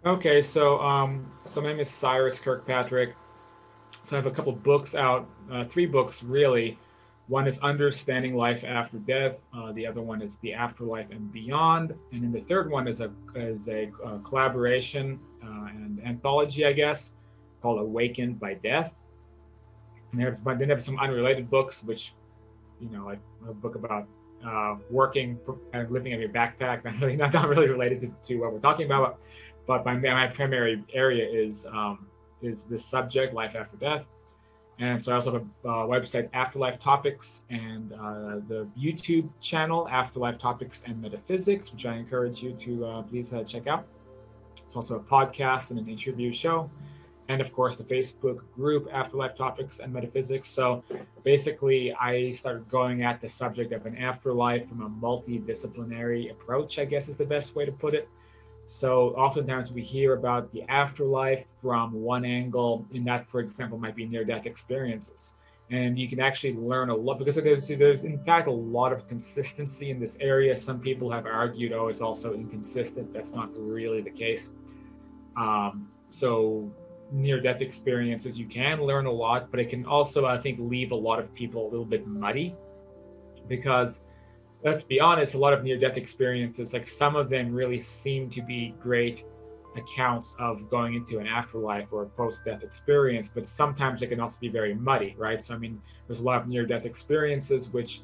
Okay, so my name is Cyrus Kirkpatrick. So I have a couple books out, three books really. One is Understanding Life After Death. The other one is The Afterlife and Beyond, and then the third one is a collaboration and anthology, I guess, called Awakened by Death. And there's some unrelated books, which like a book about working and living in your backpack. Not really related to what we're talking about, but my primary area is this subject, life after death. And so I also have a website, Afterlife Topics, and the YouTube channel, Afterlife Topics and Metaphysics, which I encourage you to please check out. It's also a podcast and an interview show. And of course, the Facebook group, Afterlife Topics and Metaphysics. So basically, I started going at the subject of an afterlife from a multidisciplinary approach, I guess is the best way to put it. So oftentimes we hear about the afterlife from one angle, and that, for example, might be near-death experiences. And you can actually learn a lot because there's in fact a lot of consistency in this area. Some people have argued, oh, it's also inconsistent. That's not really the case. So near-death experiences, you can learn a lot, but it can also, I think, leave a lot of people a little bit muddy because let's be honest, a lot of near-death experiences, like some of them really seem to be great accounts of going into an afterlife or a post-death experience, but sometimes it can also be very muddy, right? So, I mean, there's a lot of near-death experiences which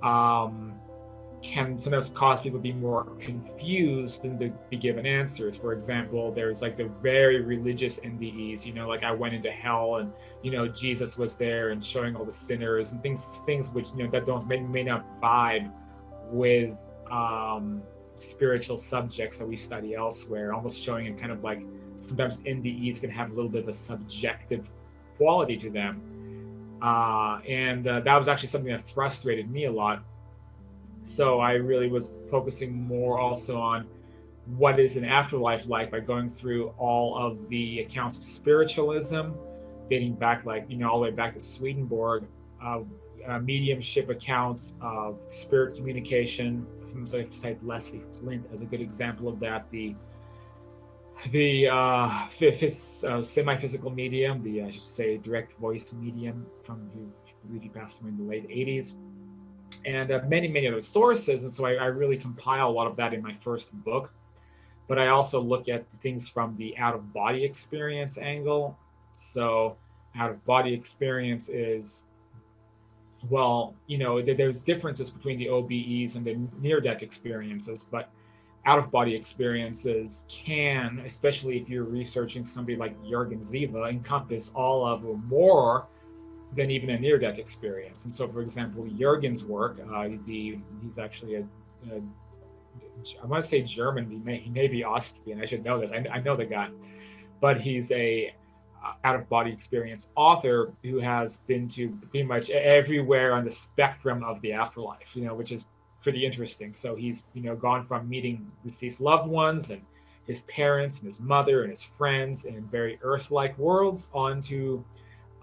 can sometimes cause people to be more confused than to be given answers. For example, there's like the very religious NDEs, like I went into hell and, Jesus was there and showing all the sinners and things which, that don't may not vibe with spiritual subjects that we study elsewhere, almost showing it kind of like sometimes NDEs can have a little bit of a subjective quality to them. And that was actually something that frustrated me a lot. So I really was focusing more also on what is an afterlife like by going through all of the accounts of spiritualism, dating back all the way back to Swedenborg, mediumship accounts of spirit communication. Sometimes I cite Leslie Flint as a good example of that. The semi-physical medium, I should say direct voice medium who passed away in the late 80s. And many other sources. And so I really compile a lot of that in my first book. But I also look at things from the out-of-body experience angle. So out-of-body experience is, there's differences between the OBEs and the near-death experiences, but out-of-body experiences can, especially if you're researching somebody like Jürgen Ziva, encompass all of or more than even a near-death experience. And so, for example, Jürgen's work, he's actually I want to say German, he may be Austrian, I should know this, I know the guy, but he's a out-of-body experience author who has been to pretty much everywhere on the spectrum of the afterlife, which is pretty interesting. So he's, gone from meeting deceased loved ones and his parents and his mother and his friends in very Earth-like worlds onto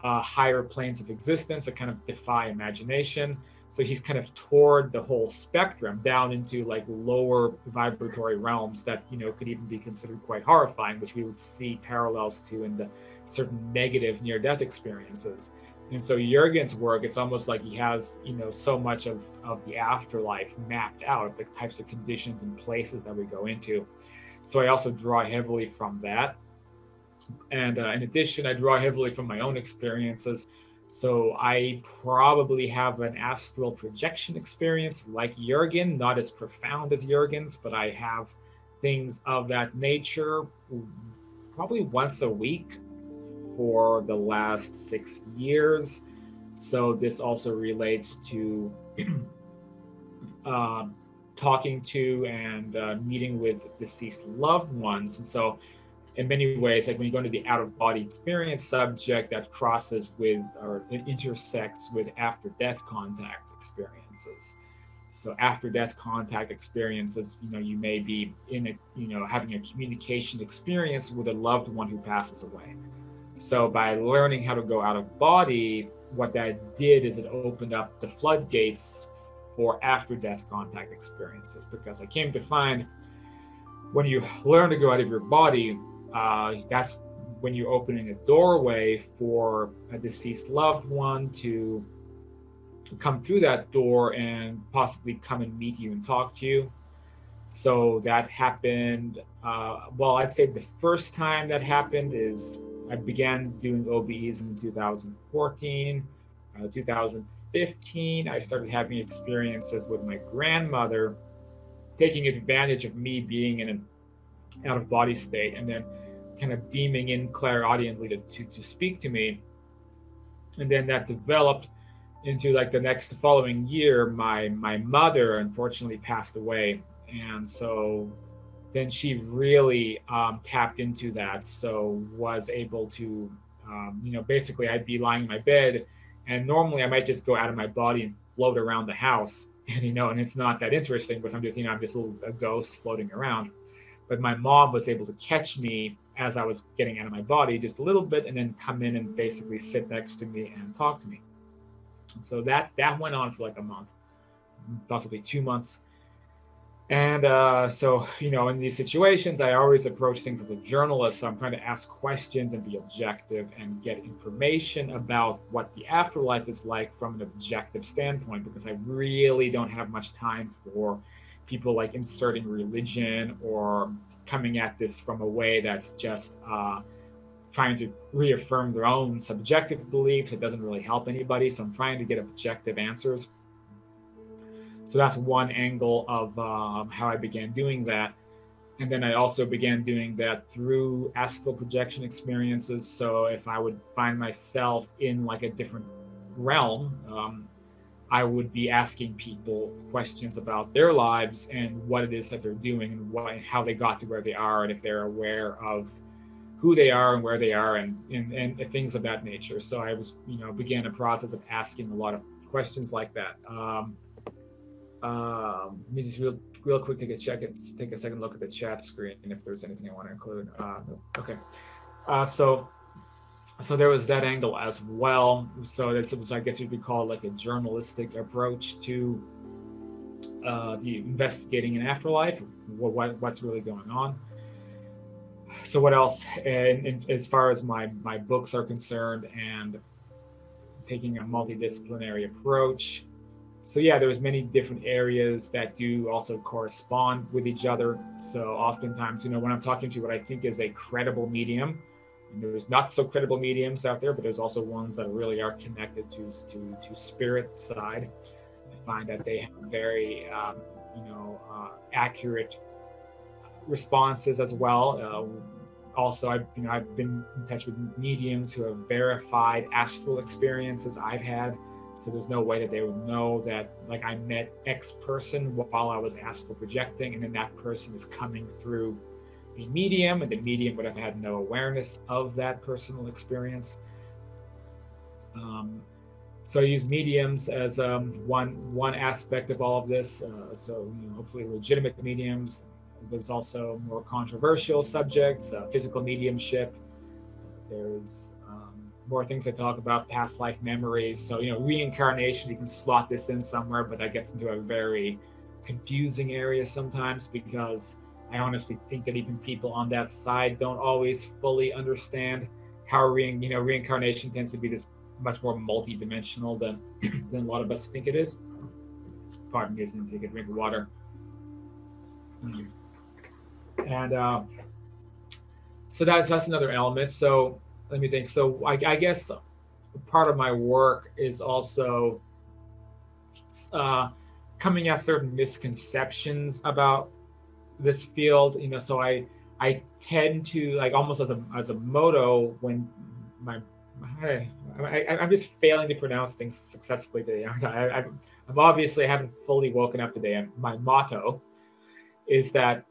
higher planes of existence that kind of defy imagination. So he's kind of toured the whole spectrum down into like lower vibratory realms that, could even be considered quite horrifying, which we would see parallels to in the certain negative near-death experiences. And so Jürgen's work, it's almost like he has, so much of the afterlife mapped out of the types of conditions and places that we go into. So I also draw heavily from that. And in addition, I draw heavily from my own experiences. So I probably have an astral projection experience like Jürgen, not as profound as Jürgen's, but I have things of that nature probably once a week for the last 6 years. So this also relates to talking to and meeting with deceased loved ones. And so in many ways, like when you go into the out-of-body experience subject, that crosses with or it intersects with after-death contact experiences. So after-death contact experiences, you may be in a, having a communication experience with a loved one who passes away. So by learning how to go out of body, what that did is it opened up the floodgates for after-death contact experiences, because I came to find when you learn to go out of your body, that's when you're opening a doorway for a deceased loved one to come through that door and possibly come and meet you and talk to you. So that happened. Well, I'd say the first time that happened is I began doing OBEs in 2014. 2015, I started having experiences with my grandmother, taking advantage of me being in an out of body state and then kind of beaming in clairaudiently to speak to me. And then that developed into like the next following year, my mother unfortunately passed away. And so then she really tapped into that. So was able to, basically I'd be lying in my bed and normally I might just go out of my body and float around the house, and it's not that interesting, but I'm just a ghost floating around. But my mom was able to catch me as I was getting out of my body just a little bit and then come in and basically sit next to me and talk to me. And so that went on for like a month, possibly 2 months. And so, in these situations, I always approach things as a journalist. So I'm trying to ask questions and be objective and get information about what the afterlife is like from an objective standpoint, because I really don't have much time for people like inserting religion or coming at this from a way that's just trying to reaffirm their own subjective beliefs. It doesn't really help anybody. So I'm trying to get objective answers. So that's one angle of how I began doing that. And then I also began doing that through astral projection experiences. So if I would find myself in like a different realm, I would be asking people questions about their lives and what it is that they're doing and how they got to where they are, and if they're aware of who they are and where they are and things of that nature. So I was, began a process of asking a lot of questions like that. Let me just real quick take a second look at the chat screen if there's anything I want to include. Okay. So there was that angle as well. So this was, I guess you could call it like a journalistic approach to the investigating an afterlife, what's really going on. So what else? And as far as my books are concerned and taking a multidisciplinary approach. So yeah, there's many different areas that do also correspond with each other. So oftentimes, when I'm talking to what I think is a credible medium, and there's not so credible mediums out there, but there's also ones that really are connected to spirit side. I find that they have very, accurate responses as well. Also, I've been in touch with mediums who have verified astral experiences I've had. So there's no way that they would know that, like, I met X person while I was astral projecting, and then that person is coming through a medium, and the medium would have had no awareness of that personal experience. So I use mediums as one aspect of all of this. So hopefully legitimate mediums. There's also more controversial subjects, physical mediumship. There's more things I talk about, past life memories. So, reincarnation, you can slot this in somewhere, but that gets into a very confusing area sometimes, because I honestly think that even people on that side don't always fully understand how reincarnation tends to be this much more multidimensional than a lot of us think it is. Pardon me, I didn't take a drink of water. And so that's another element. So let me think. So I guess part of my work is also coming at certain misconceptions about this field. So I tend to, like, almost as a motto, when I'm just failing to pronounce things successfully today. I'm obviously, I haven't fully woken up today. My motto is that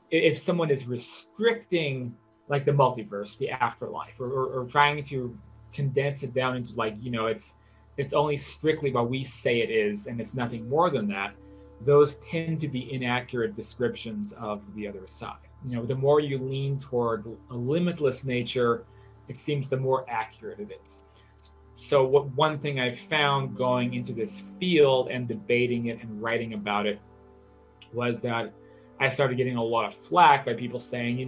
if someone is restricting like the multiverse, the afterlife, or trying to condense it down into like, it's only strictly what we say it is, and it's nothing more than that, those tend to be inaccurate descriptions of the other side. The more you lean toward a limitless nature, it seems the more accurate it is. So one thing I found going into this field and debating it and writing about it was that I started getting a lot of flack by people saying,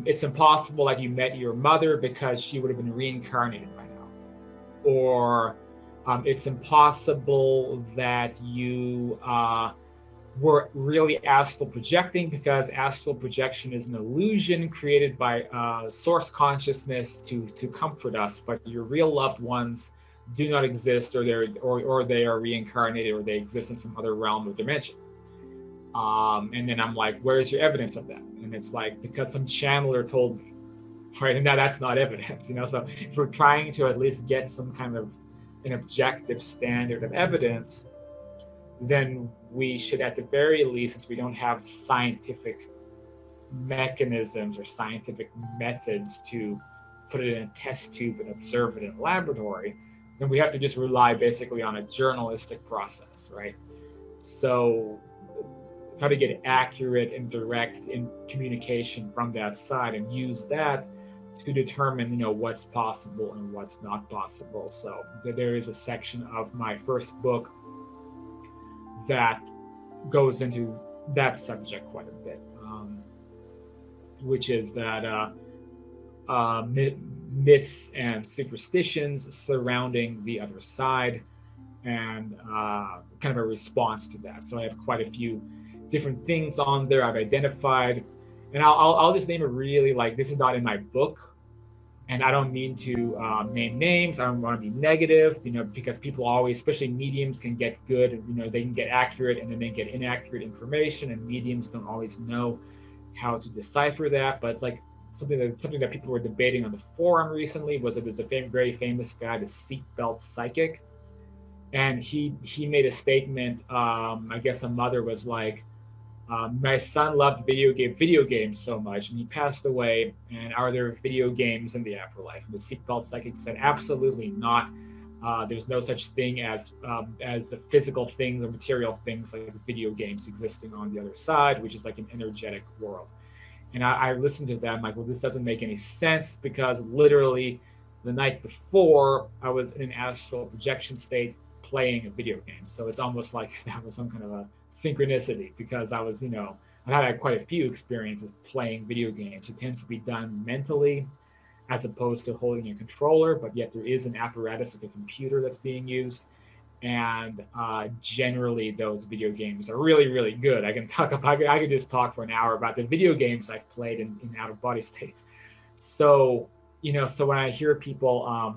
it's impossible that you met your mother because she would have been reincarnated by now. Or it's impossible that you were really astral projecting because astral projection is an illusion created by source consciousness to comfort us, but your real loved ones do not exist, or they are reincarnated, or they exist in some other realm or dimension. And then I'm like, where's your evidence of that? And it's like, because some channeler told me, right? And that's not evidence, So if we're trying to at least get some kind of an objective standard of evidence, then we should, at the very least, since we don't have scientific mechanisms or scientific methods to put it in a test tube and observe it in a laboratory, then we have to just rely basically on a journalistic process, right? So try to get accurate and direct in communication from that side and use that to determine, what's possible and what's not possible. So there is a section of my first book that goes into that subject quite a bit, which is that myths and superstitions surrounding the other side, and kind of a response to that. So I have quite a few different things on there I've identified, and I'll just name it really, like, this is not in my book, and I don't mean to name names. I don't want to be negative, because people always, especially mediums, can get good, they can get accurate and then they get inaccurate information, and mediums don't always know how to decipher that. But like something that people were debating on the forum recently was, there's a very famous guy, the seatbelt psychic, and he made a statement. I guess a mother was like, my son loved video games so much, and he passed away, and are there video games in the afterlife? And the seatbelt psychic said, absolutely not. There's no such thing as physical things or material things like video games existing on the other side, which is like an energetic world. And I listened to that. I'm like, well, this doesn't make any sense, because literally the night before I was in an astral projection state playing a video game. So it's almost like that was some kind of a synchronicity, because I was, I've had quite a few experiences playing video games. It tends to be done mentally as opposed to holding a controller, but yet there is an apparatus like a computer that's being used. And generally those video games are really, really good. I could just talk for an hour about the video games I've played in out of body states. So, so when I hear people,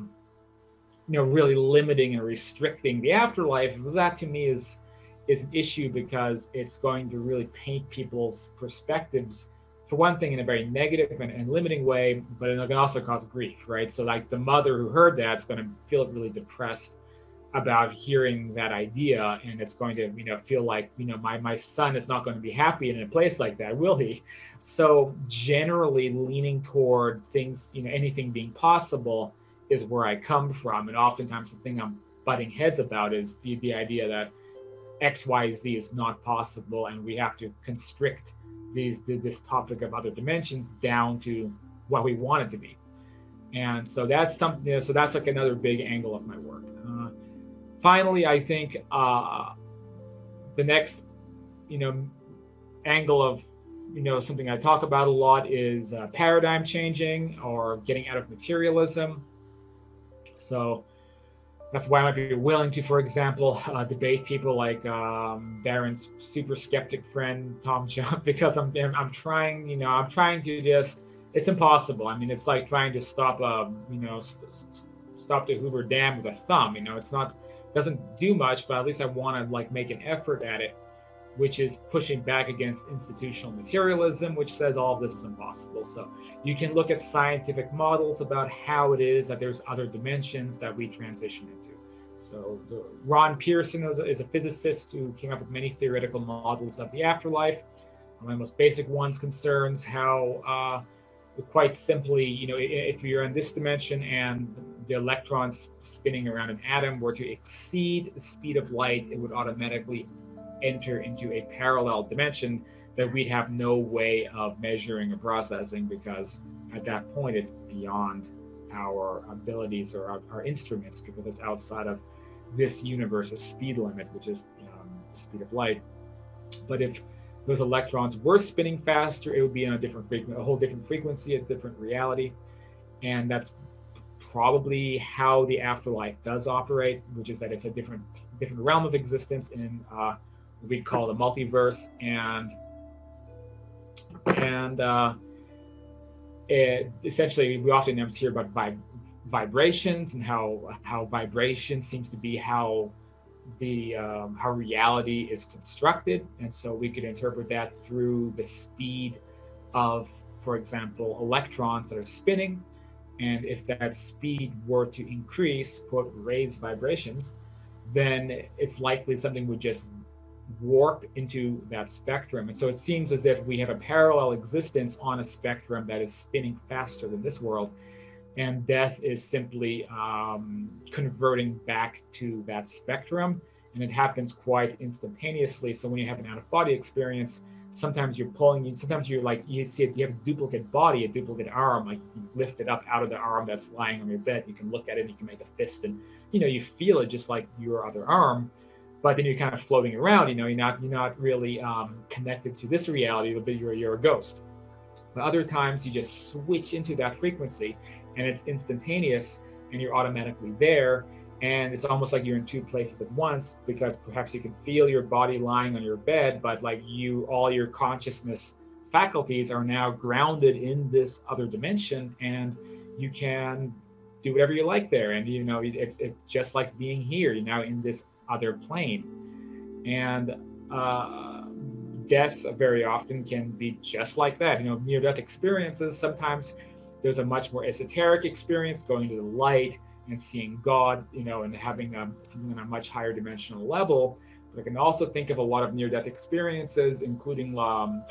really limiting and restricting the afterlife, that to me is an issue, because it's going to really paint people's perspectives, for one thing, in a very negative and limiting way, but it can also cause grief, right? So like the mother who heard that is going to feel really depressed about hearing that idea, and it's going to feel like my son is not going to be happy in a place like that, will he? So generally leaning toward things, anything being possible is where I come from. And oftentimes the thing I'm butting heads about is the idea that XYZ is not possible, and we have to constrict this topic of other dimensions down to what we want it to be. And so that's something. So that's like another big angle of my work. Finally, I think the next, angle of something I talk about a lot is paradigm changing, or getting out of materialism. So that's why I might be willing to, for example, debate people like Darren's super skeptic friend Tom Jump, because I'm trying to just, it's impossible. I mean, it's like trying to stop stop the Hoover Dam with a thumb. It's not, doesn't do much, but at least I want to like make an effort at it, which is pushing back against institutional materialism, which says all of this is impossible. So you can look at scientific models about how it is that there's other dimensions that we transition into. So Ron Pearson is a physicist who came up with many theoretical models of the afterlife. One of the most basic ones concerns how, quite simply, if you're in this dimension and the electrons spinning around an atom were to exceed the speed of light, it would automatically enter into a parallel dimension that we'd have no way of measuring or processing, because at that point it's beyond our abilities or our instruments, because it's outside of this universe's speed limit, which is the speed of light. But if those electrons were spinning faster, it would be on a different frequency, a whole different frequency, a different reality. And that's probably how the afterlife does operate, which is that it's a different realm of existence in what we call the multiverse. And essentially, we often hear about vibrations and how vibration seems to be how how reality is constructed. And so we could interpret that through the speed of, for example, electrons that are spinning. And if that speed were to increase, quote, raise vibrations, then it's likely something would just warp into that spectrum. And so it seems as if we have a parallel existence on a spectrum that is spinning faster than this world. And death is simply converting back to that spectrum. And it happens quite instantaneously. So when you have an out-of-body experience, sometimes you're pulling, sometimes you're like, you see it, you have a duplicate body, a duplicate arm, like you lift it up out of the arm that's lying on your bed. You can look at it, you can make a fist, and you feel it just like your other arm. But then you're kind of floating around, you're not really connected to this reality, but you're a ghost. But other times you just switch into that frequency and it's instantaneous and you're automatically there. And it's almost like you're in two places at once, because perhaps you can feel your body lying on your bed, but like all your consciousness faculties are now grounded in this other dimension, and you can do whatever you like there. And it's just like being here. You're now in this other plane. And death very often can be just like that. Near-death experiences, sometimes there's a much more esoteric experience, going to the light and seeing God, and having something on a much higher dimensional level. But I can also think of a lot of near-death experiences, including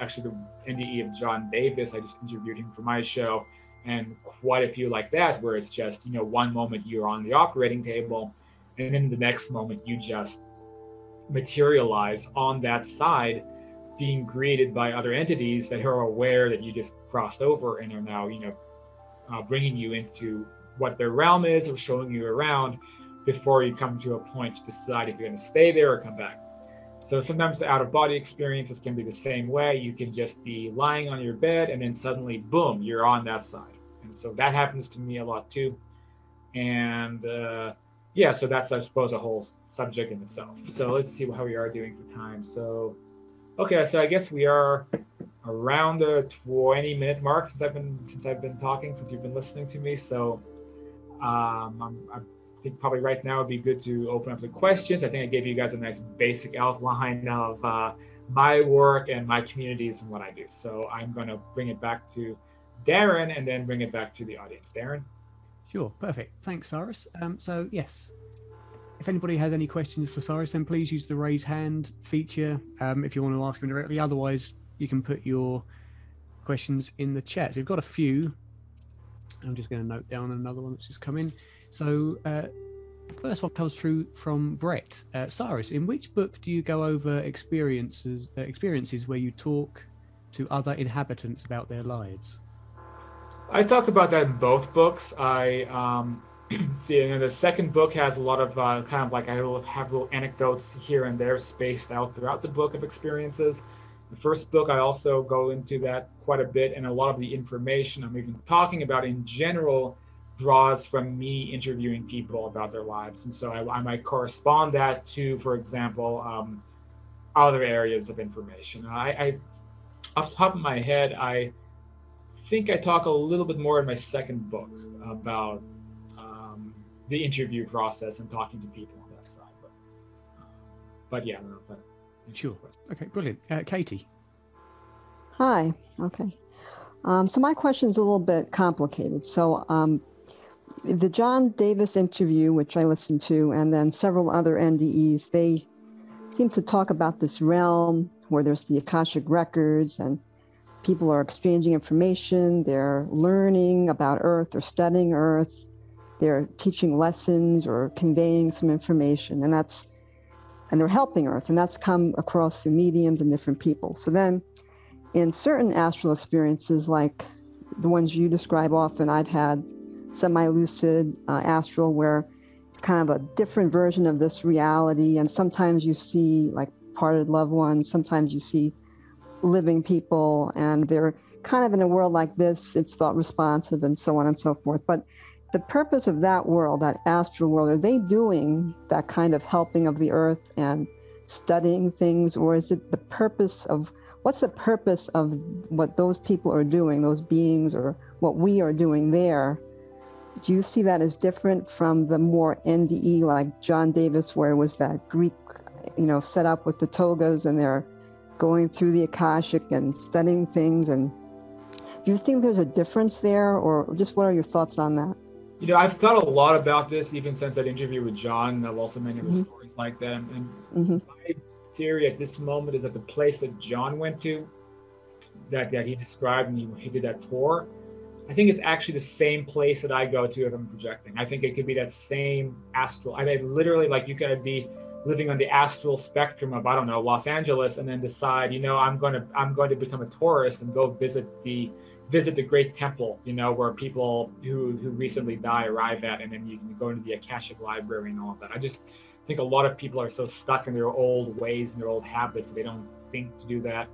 actually the NDE of John Davis. I just interviewed him for my show, and quite a few like that, where it's just, one moment you're on the operating table, and then the next moment you just materialize on that side, being greeted by other entities that are aware that you just crossed over and are now, bringing you into what their realm is, or showing you around before you come to a point to decide if you're going to stay there or come back. So sometimes the out-of-body experiences can be the same way. You can just be lying on your bed and then suddenly, boom, you're on that side. And so that happens to me a lot too. And so that's, I suppose, a whole subject in itself. So let's see how we are doing for time. So, okay, so I guess we are around the 20-minute mark since I've been talking, since you've been listening to me. So I think probably right now would be good to open up the questions. I think I gave you guys a nice basic outline of my work and my communities and what I do. So I'm going to bring it back to Darren and then bring it back to the audience. Darren? Sure, perfect. Thanks, Cyrus. So yes, if anybody has any questions for Cyrus, then please use the raise hand feature if you want to ask him directly. Otherwise, you can put your questions in the chat. So we've got a few. I'm just going to note down another one that's just come in. So first one comes through from Brett. Cyrus, in which book do you go over experiences where you talk to other inhabitants about their lives? I talk about that in both books. I see, the second book has a lot of kind of like I have little anecdotes here and there spaced out throughout the book of experiences. The first book, I also go into that quite a bit, and a lot of the information I'm even talking about in general draws from me interviewing people about their lives. And so I might correspond that to, for example, other areas of information. I off the top of my head, I think I talk a little bit more in my second book about the interview process and talking to people on that side. But yeah, I don't know if that. Sure. Okay, brilliant. Katie. Hi. Okay. So my question is a little bit complicated. So the John Davis interview, which I listened to, and then several other NDEs, they seem to talk about this realm where there's the Akashic records and people are exchanging information, they're learning about Earth or studying Earth, they're teaching lessons or conveying some information, and they're helping Earth, and that's come across through mediums and different people. So then in certain astral experiences, like the ones you describe often, I've had semi-lucid astral where it's kind of a different version of this reality, and sometimes you see like parted loved ones, sometimes you see living people, and they're kind of in a world like this. It's thought responsive and so on and so forth. But the purpose of that world, that astral world, are they doing that kind of helping of the earth and studying things, or is it the purpose of, what's the purpose of what those people are doing, those beings, or what we are doing there? Do you see that as different from the more NDE like John Davis, where it was that Greek, set up with the togas and they're going through the Akashic and studying things? And do you think there's a difference there, or just what are your thoughts on that? I've thought a lot about this even since that interview with John, and I've also many other stories like that. And my theory at this moment is that the place that John went to, that he described, and he did that tour, I think it's actually the same place that I go to if I'm projecting. I think it could be that same astral. I mean, literally, like, you could be living on the astral spectrum of, I don't know, Los Angeles, and then decide, I'm going to become a tourist and go visit the Great Temple, where people who recently died arrive at, and then you can go into the Akashic Library and all of that. I just think a lot of people are so stuck in their old ways and their old habits, they don't think to do that.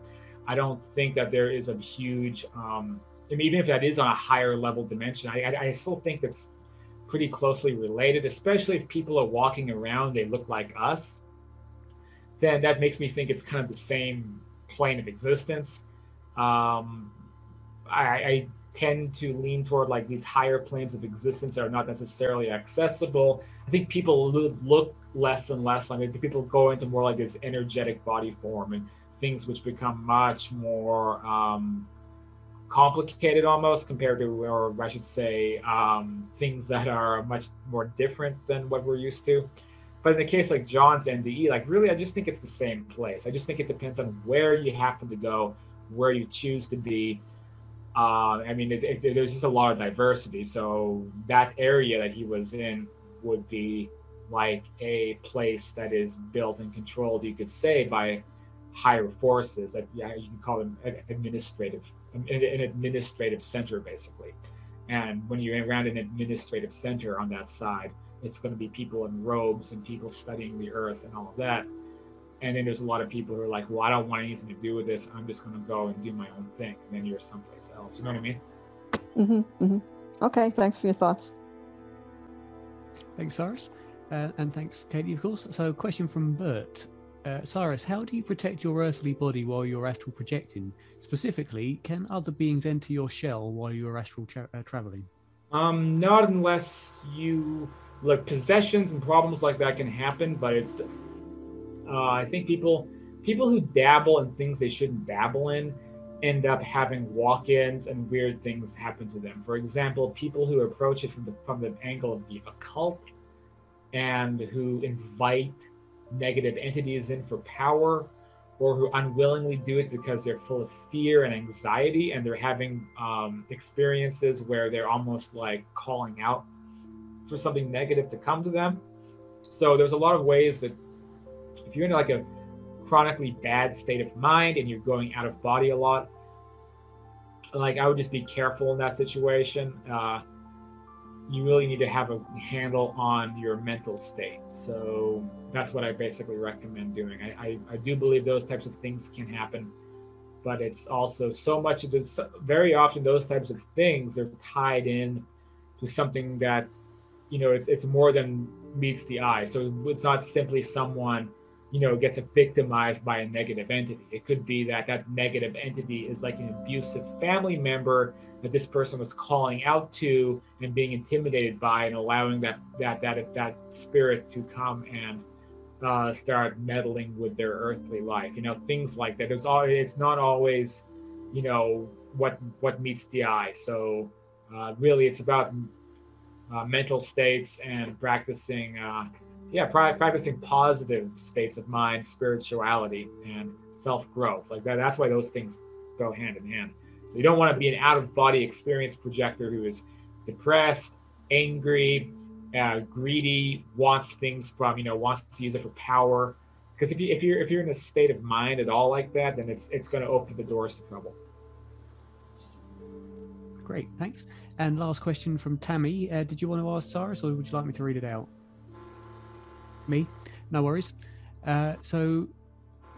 I don't think that there is a huge, even if that is on a higher level dimension, I still think that's pretty closely related, especially if people are walking around, they look like us, then that makes me think it's kind of the same plane of existence. I tend to lean toward like these higher planes of existence that are not necessarily accessible. I think people look less and less like people go into more like this energetic body form and things which become much more complicated almost compared to, or I should say, things that are much more different than what we're used to. But in the case like John's NDE, like really, I just think it's the same place. I just think it depends on where you happen to go, where you choose to be. There's just a lot of diversity. So that area that he was in would be like a place that is built and controlled, you could say, by higher forces. You can call them an administrative center, basically. And when you're around an administrative center on that side, it's going to be people in robes and people studying the earth and all of that. And then there's a lot of people who are like, well, I don't want anything to do with this. I'm just going to go and do my own thing. And then you're someplace else. You know what I mean? Okay, thanks for your thoughts. Thanks, Cyrus. And thanks, Katie, of course. So question from Bert. Cyrus, how do you protect your earthly body while you're astral projecting? Specifically, can other beings enter your shell while you're astral traveling? Not unless you... Look, possessions and problems like that can happen, but it's... I think people who dabble in things they shouldn't dabble in end up having walk-ins and weird things happen to them. For example, people who approach it from the angle of the occult and who invite negative entities in for power, or who unwillingly do it because they're full of fear and anxiety, and they're having experiences where they're almost like calling out for something negative to come to them. So there's a lot of ways that if you're in like a chronically bad state of mind and you're going out of body a lot, like I would just be careful in that situation. You really need to have a handle on your mental state. So that's what I basically recommend doing. I do believe those types of things can happen, but it's also so much of this, very often those types of things, they're tied in to something that, it's more than meets the eye. So it's not simply someone, gets victimized by a negative entity. It could be that negative entity is like an abusive family member that this person was calling out to and being intimidated by, and allowing that spirit to come and start meddling with their earthly life. Things like that. It's not always, what meets the eye. So really, it's about mental states and practicing positive states of mind, spirituality, and self-growth. Like that. That's why those things go hand in hand. So you don't want to be an out-of-body experience projector who is depressed, angry, greedy, wants things wants to use it for power. Because if you're in a state of mind at all like that, then it's going to open the doors to trouble. Great, thanks. And last question from Tammy. Did you want to ask Cyrus, or would you like me to read it out? Me? No worries. So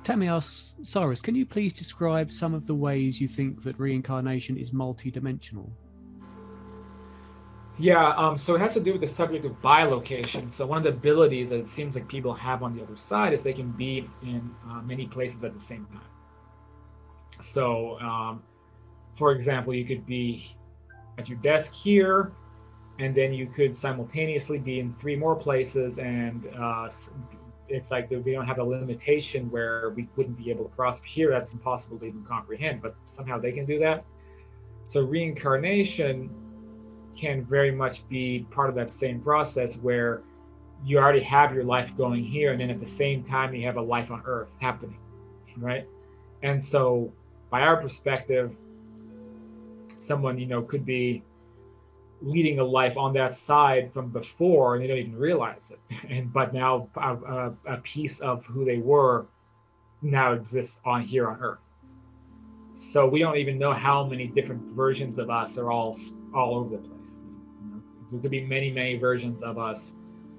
Tammy asks, Cyrus, can you please describe some of the ways you think that reincarnation is multidimensional? Yeah, so it has to do with the subject of bilocation. So one of the abilities that it seems like people have on the other side is they can be in many places at the same time. So, for example, you could be at your desk here, and then you could simultaneously be in 3 more places, and it's like we don't have a limitation where we wouldn't be able to cross here. That's impossible to even comprehend, but somehow they can do that. So reincarnation can very much be part of that same process where you already have your life going here, and then at the same time you have a life on Earth happening, right? And so by our perspective, someone, could be leading a life on that side from before and they don't even realize it. But now a piece of who they were now exists here on Earth. So we don't even know how many different versions of us are all over the place. There could be many, many versions of us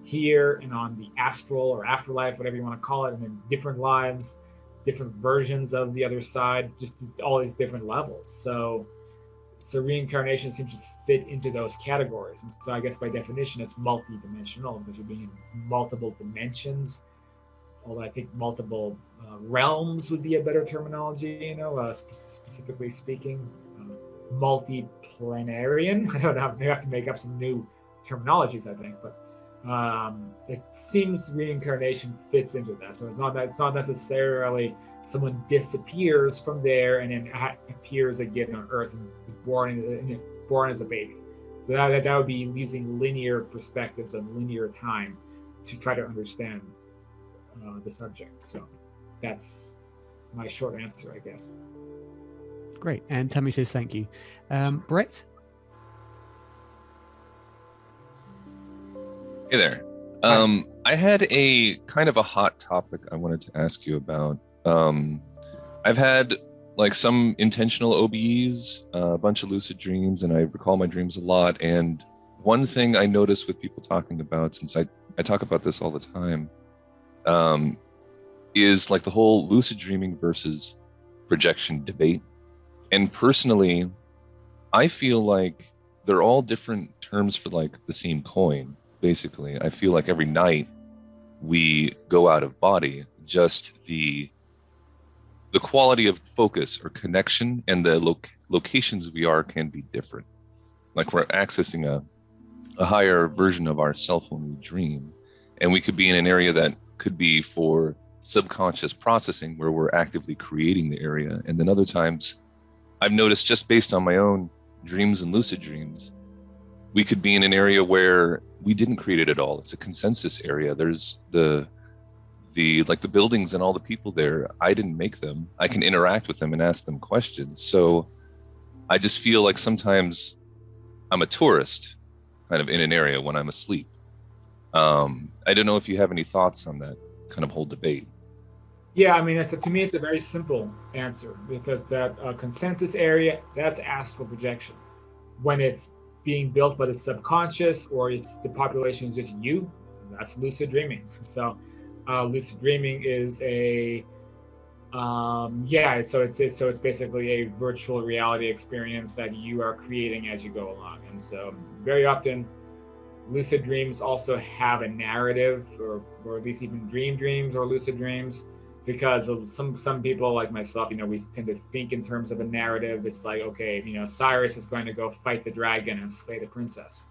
here and on the astral or afterlife, whatever you want to call it, and then different lives, different versions of the other side, just all these different levels. So reincarnation seems to fit into those categories. And so I guess by definition, it's multidimensional because you're being in multiple dimensions. Although I think multiple realms would be a better terminology, specifically speaking. Multiplanarian. I don't know. They have to make up some new terminologies, I think. But it seems reincarnation fits into that. So it's not necessarily someone disappears from there and then appears again on Earth and is born as a baby. So that would be using linear perspectives and linear time to try to understand the subject. So that's my short answer, I guess. Great. And Tammy says thank you. Brett? Hey there. I had a kind of a hot topic I wanted to ask you about. I've had like some intentional OBEs, a bunch of lucid dreams, and I recall my dreams a lot. And one thing I notice with people talking about, since I talk about this all the time, is like the whole lucid dreaming versus projection debate. And personally, I feel like they're all different terms for like the same coin, basically. I feel like every night we go out of body, just the quality of focus or connection and the locations we are can be different. Like we're accessing a higher version of ourself when we dream. And we could be in an area that could be for subconscious processing where we're actively creating the area. And then other times I've noticed, just based on my own dreams and lucid dreams, we could be in an area where we didn't create it at all. It's a consensus area. There's the buildings and all the people there. I didn't make them. I can interact with them and ask them questions. So I just feel like sometimes I'm a tourist kind of in an area when I'm asleep. I don't know if you have any thoughts on that kind of whole debate. Yeah, I mean, to me, it's a very simple answer because that consensus area, that's astral projection. When it's being built by the subconscious or the population is just you, that's lucid dreaming. So lucid dreaming is it's basically a virtual reality experience that you are creating as you go along. And so very often lucid dreams also have a narrative, or at least even dreams or lucid dreams, because of some people like myself, we tend to think in terms of a narrative. It's like, okay, Cyrus is going to go fight the dragon and slay the princess.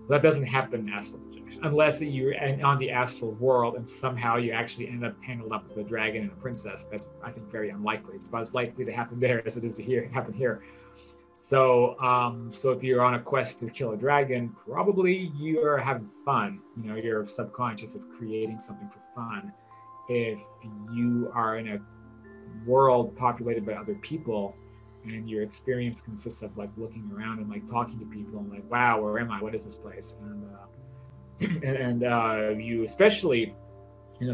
That doesn't happen in astral projection, unless you're on the astral world and somehow you actually end up tangled up with a dragon and a princess. That's, I think, very unlikely. It's about as likely to happen there as it is to happen here. So if you're on a quest to kill a dragon, probably you are having fun. Your subconscious is creating something for fun. If you are in a world populated by other people and your experience consists of like looking around and like talking to people and like, wow, where am I? What is this place? And you especially,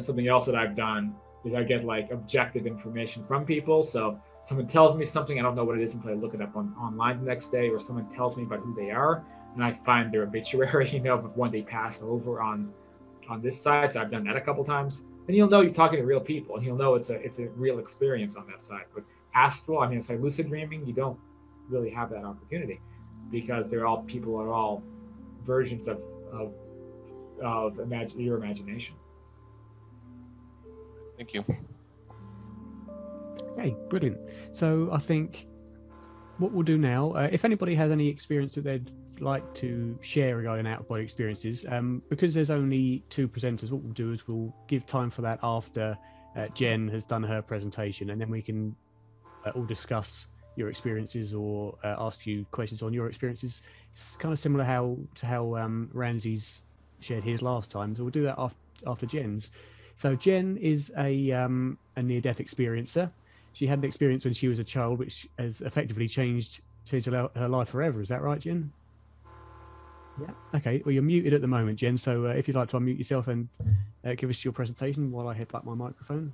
something else that I've done is I get like objective information from people. So someone tells me something, I don't know what it is until I look it up online the next day, or someone tells me about who they are and I find their obituary, of when they passed over on this side. So I've done that a couple times. And you'll know you're talking to real people, and you'll know it's a real experience on that side. But astral, I mean, it's like lucid dreaming, you don't really have that opportunity because they're all people are all versions of your imagination. Thank you. Okay, brilliant. So I think what we'll do now, if anybody has any experience that they'd like to share regarding out-of-body experiences, because there's only 2 presenters, what we'll do is we'll give time for that after Jen has done her presentation, and then we can all discuss your experiences or ask you questions on your experiences. It's kind of similar to how Ramsey's shared his last time, so we'll do that after Jen's. So Jen is a near-death experiencer. She had an experience when she was a child, which has effectively changed her life forever. Is that right, Jen? Yeah. Okay. Well, you're muted at the moment, Jen. So if you'd like to unmute yourself and give us your presentation while I head back my microphone.